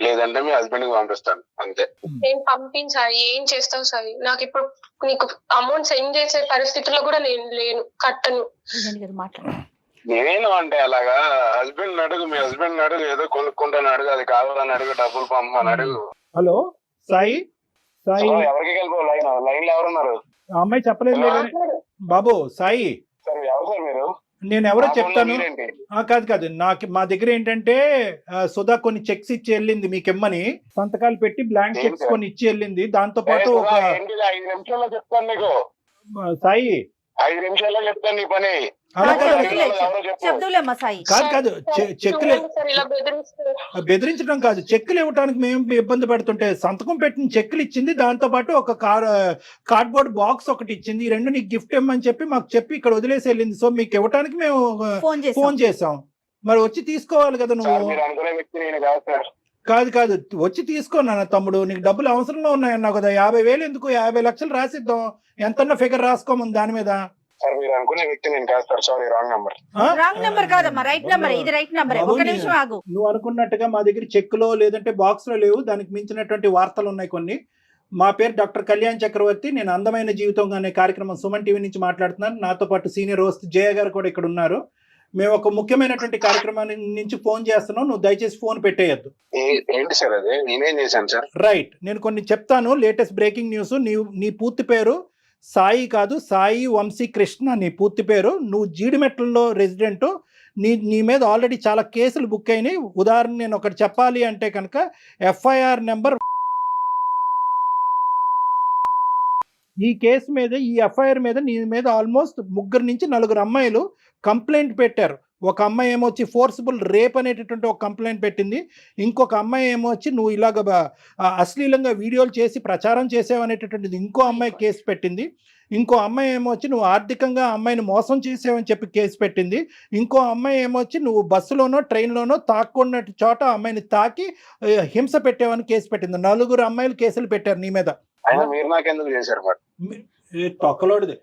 లేదంటే మీ హస్బెండ్ కి పంపిస్తాను అంతే. నేను పంపించాలి, ఏం చేస్తావు సాయి? నాకు ఇప్పుడు నీకు అమౌంట్ సెండ్ చేసే పరిస్థితిలో కూడా నేను లేను, కట్టను. నేను అంటే అలాగా హస్బెండ్ అడుగు, మీ హస్బెండ్ అడుగు, ఏదో కొనుక్కుంటాను అడుగు, అది కావాలని అడుగు, డబ్బులు పంపమని అడుగు. హలో సాయి. సాయి ఎవరికి వెళ్ళిపో, లైన్ లో ఎవరున్నారు? ఆ అమ్మాయి చెప్పలేదు బాబు. సాయి సార్ ఎవరు సార్ మీరు? నేను ఎవరో చెప్తాను. కాదు మా దగ్గర ఏంటంటే సుధా కొన్ని చెక్స్ ఇచ్చి వెళ్ళింది మీకెమ్మని, సంతకాలు పెట్టి బ్లాంక్ చెక్స్ కొన్ని ఇచ్చి వెళ్ళింది. దాంతో పాటు ఒక 5 నిమిషాల్లో చెప్తాను నీకు. సాయి 5 నిమిషాల్లో చెప్తాను నీ పని. చెప్దులేమ్మా సాయి. కాదు చెక్కులు బెదిరించడం కాదు, చెక్కులు ఇవ్వడానికి మేము ఇబ్బంది పడుతుంటే సంతకం పెట్టిన చెక్కులు ఇచ్చింది, దాంతో పాటు ఒక కార్డ్బోర్డ్ బాక్స్ ఒకటి ఇచ్చింది. ఈ రెండు నీకు గిఫ్ట్ ఇవ్వమని చెప్పి మాకు చెప్పి ఇక్కడ వదిలేసి వెళ్ళింది. సో మీకు ఇవ్వడానికి మేము ఫోన్ చేసాం, మరి వచ్చి తీసుకోవాలి కదా నువ్వు. కాదు వచ్చి తీసుకోనా తమ్ముడు, నీకు డబ్బులు అవసరంలో ఉన్నాయన్నావు కదా. 50,000 ఎందుకు, 50 లక్షలు రాసిద్దాం, ఎంతన్నా ఫిగర్ రాసుకోమని దాని మీద. సార్ మీరు అనుకునే వ్యక్తి నేను కాదు sir, sorry wrong number. Wrong number కాదమ్మా, రైట్ నెంబర్, ఇది రైట్ నెంబర్. ఒక నిమిషం ఆగు. నువ్వు అనుకున్నట్టుగా మా దగ్గర చెక్కులో లేదంటే బాక్స్ లో లేవు, దానికి మించినటువంటి వార్తలు ఉన్నాయి కొన్ని. మా పేరు డాక్టర్ కళ్యాణ్ చక్రవర్తి, నేను అందమైన జీవితం అనే కార్యక్రమం సుమన్ టీవీ నుంచి మాట్లాడుతున్నాను. నాతో పాటు సీనియర్ హోస్ట్ జయ గారు కూడా ఇక్కడ ఉన్నారు. మేము ఒక ముఖ్యమైనటువంటి కార్యక్రమాన్ని నుంచి ఫోన్ చేస్తున్నాం, నువ్వు దయచేసి ఫోన్ పెట్టేయద్దు. ఏంటి సార్ అది, నేనేం చేశాను సార్? రైట్, నేను కొన్ని చెప్తాను. Latest breaking news. నీ పూర్తి పేరు సాయి కాదు, సాయి వంశీ కృష్ణ నీ పూర్తి పేరు. నువ్వు జీడిమెట్లలో రెసిడెంట్. నీ మీద ఆల్రెడీ చాలా కేసులు బుక్ అయినాయి. ఉదాహరణ నేను ఒకటి చెప్పాలి అంటే కనుక ఎఫ్ఐఆర్ నెంబర్ ఈ కేసు మీద, ఈ ఎఫ్ఐఆర్ మీద నీ మీద ఆల్మోస్ట్ 3 నుంచి 4 అమ్మాయిలు కంప్లైంట్ పెట్టారు. ఒక అమ్మాయి ఏమొచ్చి ఫోర్సిబుల్ రేప్ అనేటటువంటి ఒక కంప్లైంట్ పెట్టింది. ఇంకొక అమ్మాయి ఏమొచ్చి నువ్వు ఇలాగ అశ్లీలంగా వీడియోలు చేసి ప్రచారం చేసావు అనేటటువంటిది ఇంకో అమ్మాయి కేసు పెట్టింది. ఇంకో అమ్మాయి ఏమొచ్చి నువ్వు ఆర్థికంగా అమ్మాయిని మోసం చేసావని చెప్పి కేసు పెట్టింది. ఇంకో అమ్మాయి ఏమొచ్చి నువ్వు బస్సులోనో ట్రైన్లోనో తాక్కున్న చోట అమ్మాయిని తాకి హింస పెట్టావని కేసు పెట్టింది. 4 అమ్మాయిలు కేసులు పెట్టారు నీ మీద. మీరు నాకెందుకు చేశారు మరి? తొక్కలోడిది.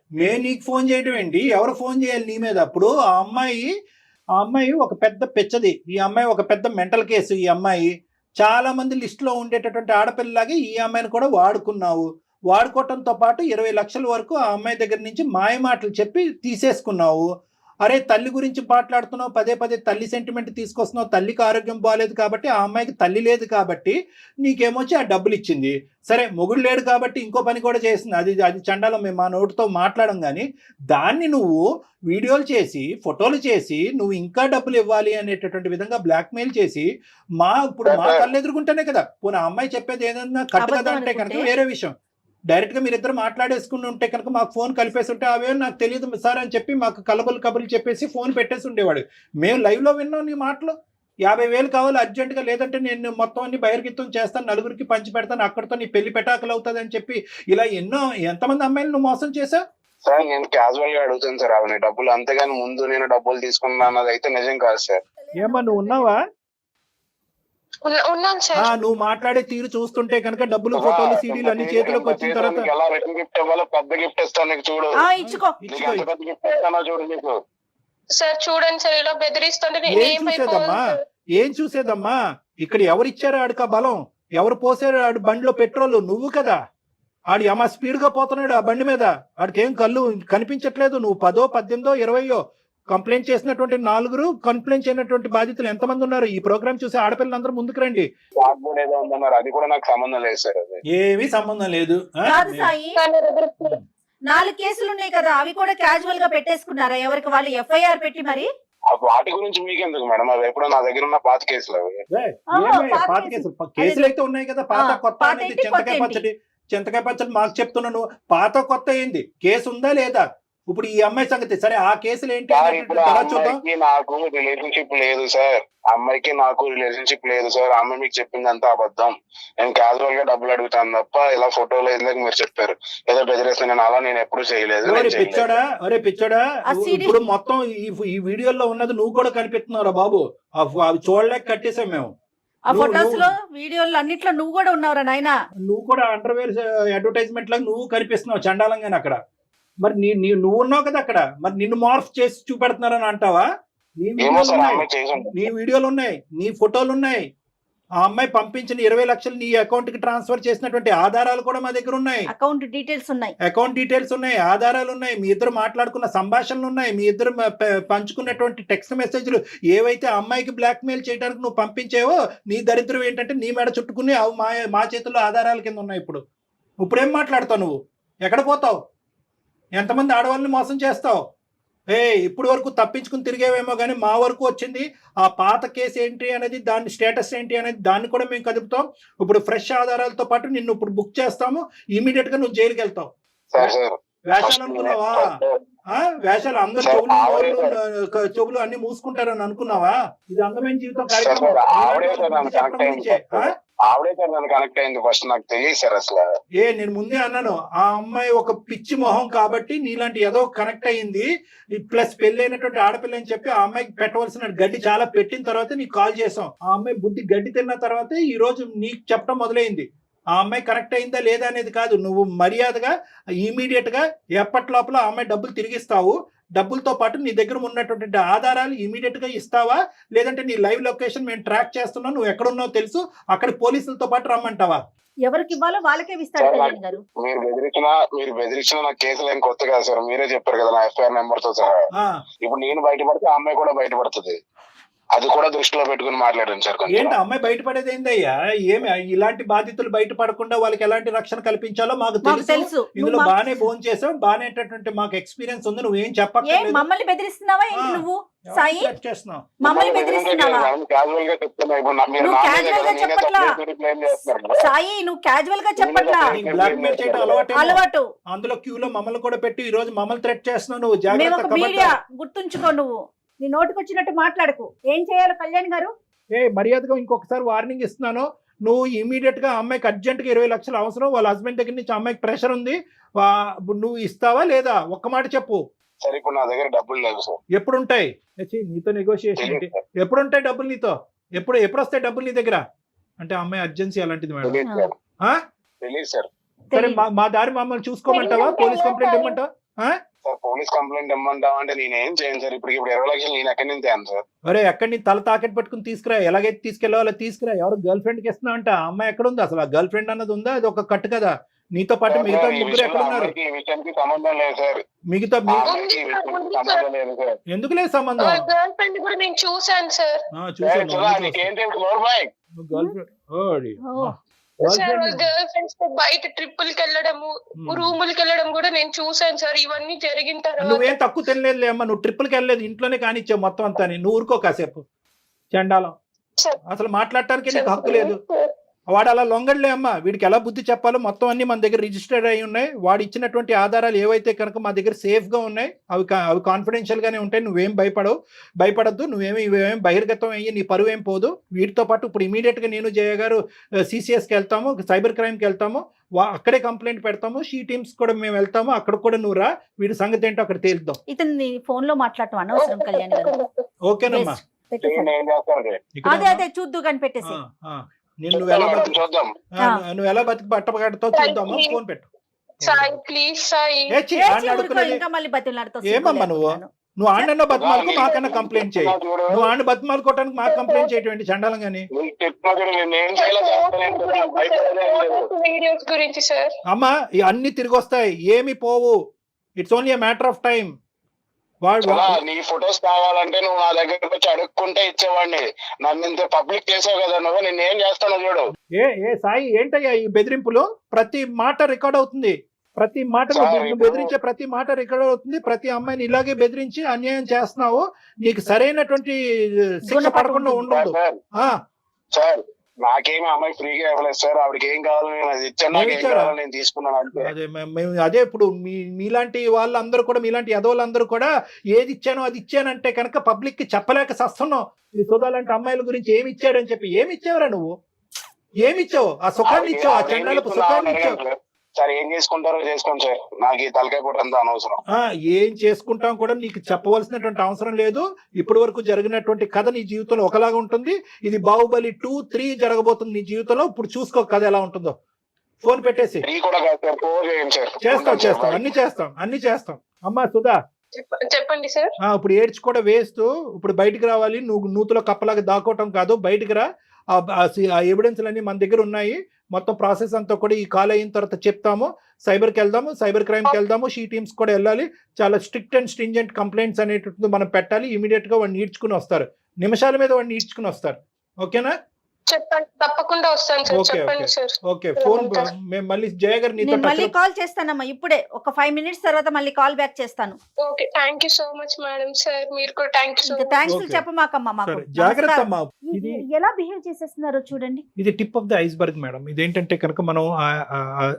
నీకు ఫోన్ చేయడం ఏంటి? ఎవరు ఫోన్ చేయాలి నీ మీద? అప్పుడు ఆ అమ్మాయి ఒక పెద్ద పిచ్చది. ఈ అమ్మాయి ఒక పెద్ద మెంటల్ కేసు. ఈ అమ్మాయి చాలా మంది లిస్టులో ఉండేటటువంటి ఆడపిల్లలాగే ఈ అమ్మాయిని కూడా వాడుకున్నావు. వాడుకోవటంతో పాటు 20 లక్షల వరకు ఆ అమ్మాయి దగ్గర నుంచి మాయ మాటలు చెప్పి తీసేసుకున్నావు. అరే తల్లి గురించి మాట్లాడుతున్నావు, పదే పదే తల్లి సెంటిమెంట్ తీసుకొస్తున్నావు. తల్లికి ఆరోగ్యం బాగాలేదు కాబట్టి, ఆ అమ్మాయికి తల్లి లేదు కాబట్టి నీకేమొచ్చి ఆ డబ్బులు ఇచ్చింది. సరే మొగుడు లేడు కాబట్టి ఇంకో పని కూడా చేసింది. అది చండాలం. మేము మా నోటితో మాట్లాడం. కానీ దాన్ని నువ్వు వీడియోలు చేసి ఫోటోలు చేసి నువ్వు ఇంకా డబ్బులు ఇవ్వాలి అనేటటువంటి విధంగా బ్లాక్మెయిల్ చేసి ఇప్పుడు మా కళ్ళు ఎదుర్కొంటేనే కదా. పోనీ ఆ అమ్మాయి చెప్పేది ఏదన్నా కట్టు కదా అంటే కనుక వేరే విషయం. డైరెక్ట్గా మీరిద్దరు మాట్లాడేసుకుని ఉంటే కనుక మాకు ఫోన్ కలిపేసి ఉంటే అవే నాకు తెలియదు సార్ అని చెప్పి మాకు కబుర్లు చెప్పేసి ఫోన్ పెట్టేసి ఉండేవాడు. మేము లైవ్లో విన్నాం నీ మాటలు. 50,000 కావాలి అర్జెంటుగా, లేదంటే నేను మొత్తం అన్ని బహిర్గతం చేస్తాను, 4కి పంచి పెడతాను, అక్కడితో నీ పెళ్లి పెటాకులు అవుతుంది అని చెప్పి ఇలా ఎంతమంది అమ్మాయిలు నువ్వు మోసం చేసావు? సార్ నేను క్యాజువల్ గా అడుగుతాను సార్ అవన్నీ డబ్బులు, అంతేగాని ముందు నేను డబ్బులు తీసుకున్నా అన్నది అయితే నిజం కాదు సార్. ఏమా నువ్వు ఉన్నావా? ఉన్నాను సార్. నువ్వు మాట్లాడే తీరు చూస్తుంటే కనుక డబ్బులు ఫోటోలు సీడీలు అన్ని చేతిలోకి వచ్చిన తర్వాత ఎలా రిటర్న్ గిఫ్ట్ ఇవ్వాలో పెద్ద గిఫ్ట్ ఇస్తాను నీకు చూడు. ఇచ్చుకో. పెద్ద గిఫ్ట్ ఇస్తానో చూడు నీకు. సార్ చూడండి సార్ ఇలా బెదిరిస్తుంటే ఏం చూసేదమ్మా? ఇక్కడ ఎవరిచ్చారు ఆడికి బలం? ఎవరు పోసారు ఆడి బండిలో పెట్రోల్? నువ్వు కదా. ఆడి అమ్మ స్పీడ్ గా పోతున్నాడు ఆ బండి మీద. ఆడికి ఏం కళ్ళు కనిపించట్లేదు. నువ్వు 10, 18, 20 కంప్లైంట్ చేసినటువంటి 4 కంప్లైంట్ చేయనటువంటి బాధితులు ఎంతమంది ఉన్నారు? ఈ ప్రోగ్రామ్ చూసి ఆడపిల్లలందరూ ముందుకు రండి. అది కూడా నాకు సంబంధం లేదు సార్. ఏమీ సంబంధం లేదు. 4 కేసులు ఉన్నాయి కదా, అవి కూడా క్యాజువల్ గా పెట్టేసుకున్నారా? ఎవరికి వాళ్ళు ఎఫ్ఐఆర్ పెట్టి మరి? వాటి గురించి మీకెందుకు మేడం? అవి ఎప్పుడో నా దగ్గర ఉన్న పాత కేసులు. పాత కేసులు అయితే ఉన్నాయి కదా. పాత కొత్త అనేది చింతకాయ పచ్చడి మాకు చెప్తున్నాను. పాత కొత్త ఏంది? కేసు ఉందా లేదా? ఇప్పుడు ఈ అమ్మాయి సంగతి సరే, ఆ కేసులు ఏంటి? నాకు రిలేషన్షిప్ లేదు సార్. అమ్మాయికి నాకు రిలేషన్షిప్ లేదు సార్. అమ్మాయి మీకు చెప్పింది అంతా అబద్ధం. నేను క్యాజువల్ గా డబ్బులు అడుగుతాను తప్ప ఇలా ఫోటోలు వేయలేక మీరు చెప్పారు ఏదో బెదిరేస్తాను. నేను అలా నేను ఎప్పుడు చేయలేదు. పిచ్చోడా ఇప్పుడు మొత్తం ఈ వీడియోలో ఉన్నది నువ్వు కూడా కనిపిస్తున్నావురా బాబు. అవి చూడలేక కట్టేసాం మేము. ఆ ఫోటోస్ లో వీడియోలు అన్నిట్లో నువ్వు కూడా ఉన్నావురా నాయనా. నువ్వు కూడా అండర్వేర్ అడ్వర్టైజ్మెంట్ లాగా నువ్వు కనిపిస్తున్నావు చండాలంగానే అక్కడ. మరి నువ్వు ఉన్నావు కదా అక్కడ. మరి నిన్ను మార్ఫ్ చేసి చూపెడుతున్నారని అంటావా? నీ వీడియోలు ఉన్నాయి, నీ ఫోటోలు ఉన్నాయి. ఆ అమ్మాయి పంపించిన 20 లక్షలు నీ అకౌంట్ కి ట్రాన్స్ఫర్ చేసినటువంటి ఆధారాలు కూడా మా దగ్గర ఉన్నాయి. అకౌంట్ డీటెయిల్స్ ఉన్నాయి, ఆధారాలు ఉన్నాయి. మీ ఇద్దరు మాట్లాడుకున్న సంభాషణలు ఉన్నాయి. మీ ఇద్దరు పంచుకున్నటువంటి టెక్స్ట్ మెసేజ్లు ఏవైతే అమ్మాయికి బ్లాక్ మెయిల్ చేయడానికి నువ్వు పంపించేవో, నీ దరిద్రం ఏంటంటే నీ మెడ చుట్టుకుని అవి మా చేతుల్లో ఆధారాల కింద ఉన్నాయి. ఇప్పుడేం మాట్లాడతావు నువ్వు? ఎక్కడ పోతావు? ఎంతమంది ఆడవాళ్ళని మోసం చేస్తావు? ఇప్పుడు వరకు తప్పించుకుని తిరిగేవేమో కానీ మా వరకు వచ్చింది ఆ పాత కేసు ఏంటి అనేది, దాని స్టేటస్ ఏంటి అనేది దాన్ని కూడా మేము కదుపుతాం. ఇప్పుడు ఫ్రెష్ ఆధారాలతో పాటు నిన్ను ఇప్పుడు బుక్ చేస్తాము. ఇమీడియట్ గా నువ్వు జైలుకి వెళ్తావు. వేషాలు అనుకున్నావా? వేషాలు అందరు చెవులు అన్ని మూసుకుంటారని అనుకున్నావా? ఇది అందమైన జీవితం కార్యక్రమం. ఆవిడే సార్ నన్ను కనెక్ట్ అయింది ఫస్ట్. నాకు తెలియదు సార్ అసలు. నేను ముందే అన్నాను ఆ అమ్మాయి ఒక పిచ్చి మొహం కాబట్టి నీలాంటి ఏదో కనెక్ట్ అయ్యింది. ప్లస్ పెళ్ళైనటువంటి ఆడపిల్ల అని చెప్పి ఆ అమ్మాయికి పెట్టవలసిన గడ్డి చాలా పెట్టిన తర్వాత నీకు కాల్ చేసాం. ఆ అమ్మాయి బుద్ధి గడ్డి తిన్న తర్వాత ఈ రోజు నీకు చెప్పడం మొదలైంది. ఆ అమ్మాయి కనెక్ట్ అయిందా లేదా అనేది కాదు. నువ్వు మర్యాదగా ఇమీడియట్ గా ఎప్పటి లోపల ఆ అమ్మాయి డబ్బులు తిరిగిస్తావు. డబ్బులతో పాటు నీ దగ్గర ఉన్నటువంటి ఆధారాలు ఇమీడియట్ గా ఇస్తావా, లేదంటే నీ లైవ్ లొకేషన్ మేము ట్రాక్ చేస్తున్నాం, నువ్వు ఎక్కడున్నావు తెలుసు, అక్కడ పోలీసులతో పాటు రమ్మంటావా? ఎవరికి ఇవ్వాలో వాళ్ళకే ఇస్తారు. మీరు బెదిరించిన నా కేసులు ఏం కొత్త కాదు సార్. మీరే చెప్పారు కదా నా ఎఫ్ఐఆర్ నెంబర్ తో సహా. ఇప్పుడు నేను బయటపడితే ఆ అమ్మాయి కూడా బయటపడుతుంది. అది కూడా దృష్టిలో పెట్టుకుని మాట్లాడాను సార్ కొంచెం. ఏంటి అమ్మాయి బయటపడేది ఏందయ్యా? ఏమి ఇలాంటి బాధితులు బయటపడకుండా వాళ్ళకి ఎలాంటి రక్షణ కల్పించాలో మాకు మాకు తెలుసు. తెలుసు ఇందులో బానే ఫోన్ చేసావు, బానేటటువంటి మాకు ఎక్స్పీరియన్స్ ఉంది. నువ్వేం ఏ చెప్పక్కర్లేదు. మమ్మల్ని బెదిరిస్తున్నావా ఏంటి ఆ. నువ్వు సాయి? ఎవరు చేస్తున్నావు? మమ్మల్ని బెదిరిస్తున్నావా? క్యాజువల్ గా చెప్తున్నా. ఇప్పుడు మీరు నువ్వు నా మీద casual గా నేనే చెప్పట్లా. తప్పు blame చేస్తున్నారు కదా. సాయి నువ్వు క్యాజువల్ గా చెప్పట్లా, నీకు బ్లాక్ మెయిల్ చేయడం అలవాటు. అలవాటు. అందులో క్యూలో మమ్మల్ని కూడా పెట్టి ఈ రోజు మమ్మల్ని థ్రెట్ చేస్తున్నావు. నువ్వు మేము జాగ్రత్త ఒక మీడియా, గుర్తుంచుకో. నువ్వు నీ నోటికి వచ్చినట్టు మాట్లాడకు. ఏం చేయాలి కళ్యాణ్ గారు? మర్యాదగా ఇంకొకసారి వార్నింగ్ ఇస్తున్నాను. నువ్వు ఇమీడియట్ గా అమ్మాయికి అర్జెంట్ గా 20 లక్షలు అవసరం. వాళ్ళ హస్బెండ్ దగ్గర నుంచి అమ్మాయికి ప్రెషర్ ఉంది. నువ్వు ఇస్తావా లేదా? ఒక్క మాట చెప్పు. సరే ఇప్పుడు నా దగ్గర డబ్బులు లేవు సార్. ఎప్పుడు ఉంటాయి? నీతో నెగోషియేషన్ ఏంటి? ఎప్పుడు ఉంటాయి డబ్బులు నీతో? ఎప్పుడు వస్తాయి డబ్బులు నీ దగ్గర? అంటే అమ్మాయి అర్జెన్సీ అలాంటిది మేడం. తెలియదు సార్. ఆ? తెలియదు సార్. సరే మా దారి మమ్మల్ని చూసుకోమంటావా? పోలీస్ కంప్లైంట్ ఇవ్వమంటావా? సార్ పోలీస్ కంప్లైంట్ ఇమ్మంటావా అంటే నేనేం చేయను సార్. ఇప్పుడు 20 లక్షలు నేను ఎక్కడి నుంచి తేను సార్. అరే ఎక్కడి నీ తల తాకెట్ పట్టుకుని తీసుకురా. ఎలాగైతే తీసుకెళ్ళాలో తీసుకురా. ఎవరు గర్ల్ ఫ్రెండ్ కి ఇస్తున్నావు అంట? ఆ అమ్మాయి ఎక్కడ ఉంది అసలు? ఆ గర్ల్ ఫ్రెండ్ అన్నది ఉందా? అది ఒక కట్టు కదా. నీతో పాటు మిగతా ముగ్గురు ఎక్కడ ఉన్నారు? ఈ విషయానికి సంబంధం లేదు సార్. మిగతా సంబంధం లేదు సార్. ఎందుకు లేదు సంబంధం? గర్ల్ ఫ్రెండ్ కూడా నేను చూసాను సార్. చూసాను. నీకేంటి నోరు boy. Girl sir friend girl friends తో బయట ట్రిప్పులకి వెళ్ళడము, రూములకి వెళ్ళడం కూడా నేను చూసాను సార్. ఇవన్నీ జరిగిన తర్వాత నువ్వేం తక్కువ తినలేదు అమ్మా. నువ్వు ట్రిప్పులకి వెళ్ళలేదు, ఇంట్లోనే కానిచ్చావు మొత్తం అంతా. నువ్వు ఊరుకో కాసేపు. చండాలం. అసలు మాట్లాడటానికి నీకు హక్కు లేదు. వాడు అలా లొంగడలే అమ్మా. వీడికి ఎలా బుద్ధి చెప్పాలో మొత్తం అన్ని మన దగ్గర రిజిస్టర్డ్ అయి ఉన్నాయి. వాడు ఇచ్చినటువంటి ఆధారాలు ఏవైతే కనుక మా దగ్గర సేఫ్ గా ఉన్నాయి, అవి కాన్ఫిడెన్షియల్ గానే ఉంటాయి. నువ్వేం భయపడద్దు. ఇవేం బహిర్గతం అయ్యి నీ పరువు ఏం పోదు. వీటితో పాటు ఇప్పుడు ఇమీడియట్ గా నేను జయ గారు CCSకి వెళ్తాము, సైబర్ క్రైమ్కి వెళ్తాము. అక్కడే కంప్లైంట్ పెడతాము. షీ టీమ్స్ కూడా మేము వెళ్తాము. అక్కడ కూడా నువ్వు రా. వీడి సంగతి ఏంటో అక్కడ తేలుద్దాం. ఇతను ఫోన్ లో మాట్లాడటం అనవసరం కళ్యాణ్ గారు. ఓకేనమ్మా. అదే చూద్దు కానీ పెట్టేసి. నువ్వు ఎలా బతికి పట్టబడతావు చూద్దాము. ఫోన్ పెట్టు. సాయి ప్లీజ్ సాయి. ఇంకా మళ్ళీ బతిలాడుతూ ఏమమ్మా నువ్వు ఆడన్నా బతిమాలకు మాకన్నా కంప్లైంట్ చేయి. నువ్వు ఆడిని బతిమాలుకోవడానికి మాకు కంప్లైంట్ చేయటువంటి చండాలం గానీ. వీడియోస్ గురించి సార్. అమ్మా అన్ని తిరిగి వస్తాయి, ఏమి పోవు. It's only matter of time. నీ ఫొటోస్ కావాలంటే నువ్వు నా దగ్గరకు వచ్చి అడుక్కుంటే ఇచ్చేవాడిని. నన్ను ఇంత పబ్లిక్ చేసావు కదా నువ్వు. నేను ఏం చేస్తాను చూడు. సాయి ఏంటయ్యా ఈ బెదిరింపులు? ప్రతి మాట రికార్డ్ అవుతుంది. ప్రతి మాట బెదిరించే ప్రతి మాట రికార్డ్ అవుతుంది. ప్రతి అమ్మాయిని ఇలాగే బెదిరించి అన్యాయం చేస్తున్నావు. నీకు సరైనటువంటి శిక్ష పడకుండా ఉండదు. సార్ నాకేమి అమ్మాయి ఫ్రీగా ఇవ్వలేదు సార్. ఆవిడకి ఏం కావాలి నేను అది ఇచ్చాను. నాకు ఏం కావాలి నేను తీసుకున్నాను అంతే. అదే ఇప్పుడు మీలాంటి వాళ్ళందరూ కూడా, మీలాంటి యదవులందరూ కూడా ఏది ఇచ్చానో అది ఇచ్చానంటే కనుక పబ్లిక్ కి చెప్పలేక సస్తున్నావు. ఈ సుధాలాంటి అమ్మాయిల గురించి ఏమి ఇచ్చాడని చెప్పి. ఏమి ఇచ్చావురా నువ్వు? ఏమి ఇచ్చావు? ఆ సుఖాన్ని ఇచ్చావు, ఆ చండాలపు సుఖాన్ని ఇచ్చావు. సార్ ఏం చేసుకుంటారో చేసుకోండి సార్. నాకు ఈ తలకాయ కూడా అంత అనవసరం. ఏం చేసుకుంటాం కూడా నీకు చెప్పవలసినటువంటి అవసరం లేదు. ఇప్పటి వరకు జరిగినటువంటి కథ నీ జీవితంలో ఒకలాగా ఉంటుంది. ఇది బాహుబలి 2, 3 జరగబోతుంది నీ జీవితంలో. ఇప్పుడు చూసుకో కథ ఎలా ఉంటుందో. ఫోన్ పెట్టేసి. చేస్తాం అన్ని చేస్తాం. అమ్మా సుధా చెప్పండి సార్. ఇప్పుడు ఏడ్చి కూడా వేస్తూ ఇప్పుడు బయటికి రావాలి. నువ్వు నూతులో కప్పలాగా దాక్కోవటం కాదు, బయటికి రా. ఆ ఎవిడెన్స్లు అన్ని మన దగ్గర ఉన్నాయి. మొత్తం ప్రాసెస్ అంతా కూడా ఈ కాల్ అయిన తర్వాత చెప్తాము. సైబర్కి వెళ్దాము, సైబర్ క్రైమ్కి వెళ్దాము. షీ టీమ్స్ కూడా వెళ్ళాలి. చాలా స్ట్రిక్ట్ అండ్ స్ట్రింజెంట్ కంప్లైంట్స్ అనేటువంటిది మనం పెట్టాలి. ఇమీడియట్ గా వాడిని ఈడ్చుకుని వస్తారు. నిమిషాల మీద వాడిని ఈడ్చుకుని వస్తారు. ఓకేనా? చెప్పండి, తప్పకుండా వస్తాను సార్. చెప్పండి సార్. ఓకే ఫోన్ మేము మళ్ళీ జయ గారు నీతో మళ్ళీ కాల్ చేస్తానమ్మా. ఇప్పుడే ఒక 5 minutes తర్వాత మళ్ళీ కాల్ బ్యాక్ చేస్తాను. Okay thank you so much madam. Sir మీరు కూడా thank you so much. Thanks చెప్పమాకమ్మా మాకు. జాగ్రత్త అమ్మా. ఇది ఎలా బిహేవ్ చేసేస్తున్నారో చూడండి. ఇది tip of the iceberg madam. ఇదేంటంటే కనుక మనం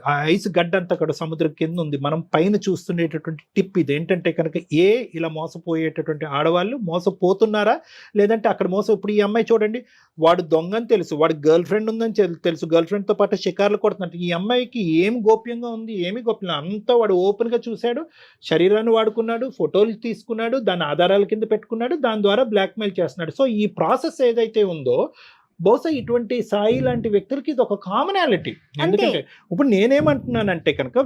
ఆ ఐస్ గడ్డ అంతా కూడా సముద్రం కింద ఉంది. మనం పైన చూస్తుండేటటువంటి టిప్ ఇది. ఏంటంటే కనుక ఇలా మోసపోయేటటువంటి ఆడవాళ్ళు మోసపోతున్నారా లేదంటే అక్కడ ఇప్పుడు ఈ అమ్మాయి చూడండి, వాడు దొంగని తెలుసు, వాడి గర్ల్ ఫ్రెండ్ ఉందని తెలుసు, గర్ల్ ఫ్రెండ్ తో పాటు షికార్లు కొడుతున్నట్టు. ఈ అమ్మాయికి ఏం గోప్యంగా ఉంది? ఏమి గోప్యం అంతా వాడు ఓపెన్ గా చూశాడు. శరీరాన్ని వాడుకున్నాడు, ఫోటోలు తీసుకున్నాడు, దాని ఆధారాల కింద పెట్టుకున్నాడు, దాని ద్వారా బ్లాక్మెయిల్ చేస్తున్నాడు. సో ఈ ప్రాసెస్ ఏదైతే ఉందో బహుశా ఇటువంటి సాయి లాంటి వ్యక్తులకి ఇది ఒక కామనాలిటీ. ఎందుకంటే ఇప్పుడు నేనేమంటున్నానంటే కనుక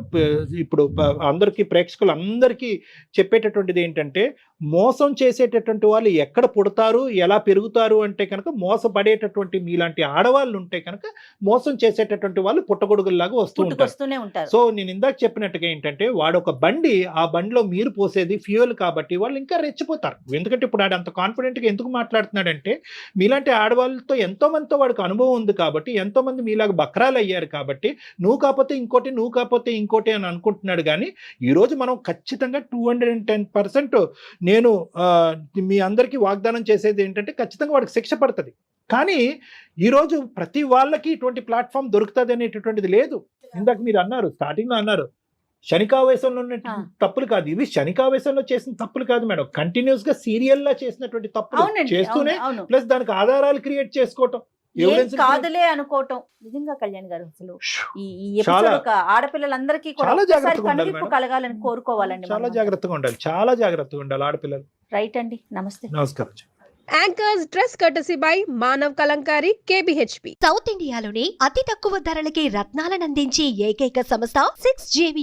ఇప్పుడు అందరికీ ప్రేక్షకులు అందరికీ చెప్పేటటువంటిది ఏంటంటే, మోసం చేసేటటువంటి వాళ్ళు ఎక్కడ పుడతారు, ఎలా పెరుగుతారు అంటే కనుక మోసపడేటటువంటి మీలాంటి ఆడవాళ్ళు ఉంటే కనుక మోసం చేసేటటువంటి వాళ్ళు పుట్టగొడుగుల్లాగా వస్తూనే ఉంటారు. సో నేను ఇందాక చెప్పినట్టుగా ఏంటంటే, వాడు ఒక బండి, ఆ బండిలో మీరు పోసేది ఫ్యూయల్ కాబట్టి వాళ్ళు ఇంకా రెచ్చిపోతారు. ఎందుకంటే ఇప్పుడు వాడు అంత కాన్ఫిడెంట్గా ఎందుకు మాట్లాడుతున్నాడంటే, మీలాంటి ఆడవాళ్ళతో ఎంతో మందితో వాడికి అనుభవం ఉంది కాబట్టి, ఎంతో మంది మీలాగా బక్రాలు అయ్యారు కాబట్టి, నువ్వు కాకపోతే ఇంకోటి, నువ్వు కాకపోతే ఇంకోటి అని అనుకుంటున్నాడు. కానీ ఈరోజు మనం ఖచ్చితంగా 210% నేను మీ అందరికీ వాగ్దానం చేసేది ఏంటంటే, ఖచ్చితంగా వాడికి శిక్ష పడుతుంది. కానీ ఈరోజు ప్రతి వాళ్ళకి ఇటువంటి ప్లాట్ఫామ్ దొరుకుతుంది అనేటటువంటిది లేదు. ఇందాక మీరు అన్నారు, స్టార్టింగ్ లో అన్నారు శనికావేశంలో ఉన్న తప్పులు కాదు ఇవి. శనికావేశంలో చేసిన తప్పులు కాదు మేడం, కంటిన్యూస్ గా సీరియల్ లా చేసినటువంటి తప్పులు చేస్తూనే ప్లస్ దానికి ఆధారాలు క్రియేట్ చేసుకోవటం, కాదులే అనుకోవటం. నిజంగా కళ్యాణ్ గారు అసలు ఈ ఎపిసోడ్ ఒక ఆడపిల్లలందరికీ కనువిప్పు కలగాలని కోరుకోవాలండి. చాలా జాగ్రత్తగా ఉండాలి, చాలా జాగ్రత్తగా ఉండాలి ఆడపిల్లలు. రైట్ అండి, నమస్తే. నమస్కారం. Anchors dress courtesy by Manav Kalamkari KBHP. South ఇండియాలోని అతి తక్కువ ధరలకి రత్నాలను అందించే ఏకైక సంస్థ 6JV